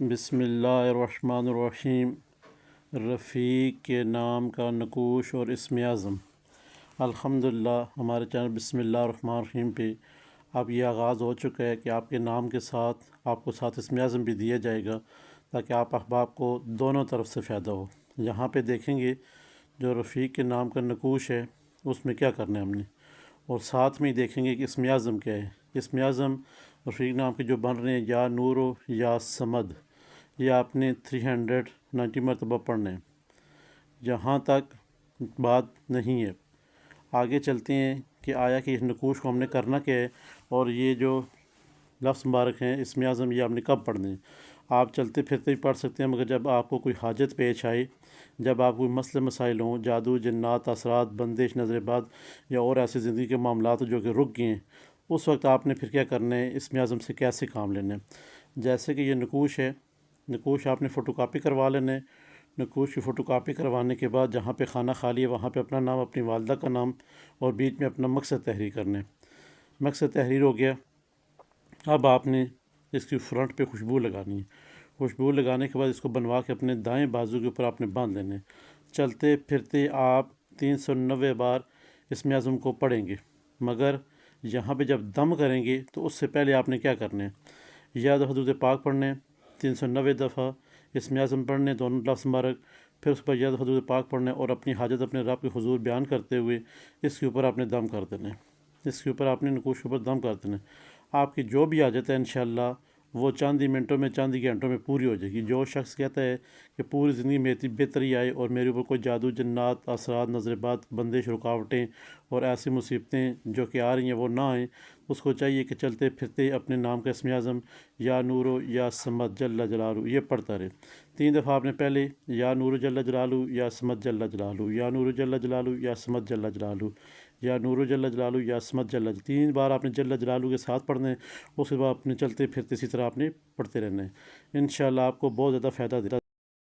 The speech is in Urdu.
بسم اللہ الرحمن الرحیم۔ رفیق کے نام کا نقوش اور اسم اعظم۔ الحمدللہ ہمارے چینل بسم اللہ الرحمن الرحیم پہ اب یہ آغاز ہو چکا ہے کہ آپ کے نام کے ساتھ آپ کو ساتھ اسم اعظم بھی دیا جائے گا تاکہ آپ احباب کو دونوں طرف سے فائدہ ہو۔ یہاں پہ دیکھیں گے جو رفیق کے نام کا نقوش ہے اس میں کیا کرنا ہے ہم نے، اور ساتھ میں ہی دیکھیں گے کہ اسم اعظم کیا ہے۔ اسم اعظم رفیق نام کے جو بن رہے ہیں یا نورو یا سمد، یہ آپ نے 390 مرتبہ پڑھنا ہے۔ یہاں تک بات نہیں ہے، آگے چلتے ہیں کہ آیا کہ اس نقوش کو ہم نے کرنا کیا ہے، اور یہ جو لفظ مبارک ہیں اسم اعظم یہ آپ نے کب پڑھنے ہیں۔ آپ چلتے پھرتے بھی پڑھ سکتے ہیں، مگر جب آپ کو کوئی حاجت پیش آئے، جب آپ کوئی مسئلے مسائل ہوں، جادو جنات اثرات بندش نظر بد یا اور ایسے زندگی کے معاملات جو کہ رک گئے ہیں، اس وقت آپ نے پھر کیا کرنا ہے، اسم اعظم سے کیسے کام لینا ہے۔ جیسے کہ یہ نقوش ہے، نقوش آپ نے فوٹو کاپی کروا لینا ہے۔ نقوش کی فوٹو کاپی کروانے کے بعد جہاں پہ خانہ خالی ہے وہاں پہ اپنا نام، اپنی والدہ کا نام اور بیچ میں اپنا مقصد تحریر کرنا ہے۔ مقصد تحریر ہو گیا، اب آپ نے اس کی فرنٹ پہ خوشبو لگانی ہے۔ خوشبو لگانے کے بعد اس کو بنوا کے اپنے دائیں بازو کے اوپر آپ نے باندھ لینے ہیں۔ چلتے پھرتے آپ 390 بار اسم اعظم کو پڑھیں گے، مگر یہاں پہ جب دم کریں گے تو اس سے پہلے آپ نے کیا کرنا ہے، یا حدود پاک پڑھنے 390 دفعہ، اسم اعظم پڑھنے دونوں لفظ مبارک، پھر اس پر یا حدود پاک پڑھنے اور اپنی حاجت اپنے رب کے حضور بیان کرتے ہوئے اس کے اوپر آپ نے دم کر دینا ہے۔ اس کے اوپر آپ نے نقوش کے اوپر دم کر دینا ہے۔ آپ کی جو بھی حاجت ہے انشاءاللہ وہ چاند ہی منٹوں میں، چاند ہی گھنٹوں میں پوری ہو جائے گی۔ جو شخص کہتا ہے کہ پوری زندگی میری بہتری آئے اور میرے اوپر کوئی جادو جنات اثرات نظر بد بندش رکاوٹیں اور ایسی مصیبتیں جو کہ آ رہی ہیں وہ نہ آئیں، اس کو چاہیے کہ چلتے پھرتے اپنے نام کا اسم اعظم یا نورو یا سمد جل جلالہ یہ پڑھتا رہے۔ 3 دفعہ آپ نے پہلے یا نورو جل جلالہ یا سمد جل جلالہ، یا نورو جل جلالہ یا سمد جل جلالہ، یا نورو جل جلالہ یا سمد جل جلالہ، 3 بار آپ نے جل جلالہ کے ساتھ پڑھنا ہے۔ اس کے بعد اپنے چلتے پھرتے اسی طرح آپ نے پڑھتے رہنا ہے۔ انشاءاللہ آپ کو بہت زیادہ فائدہ دیتا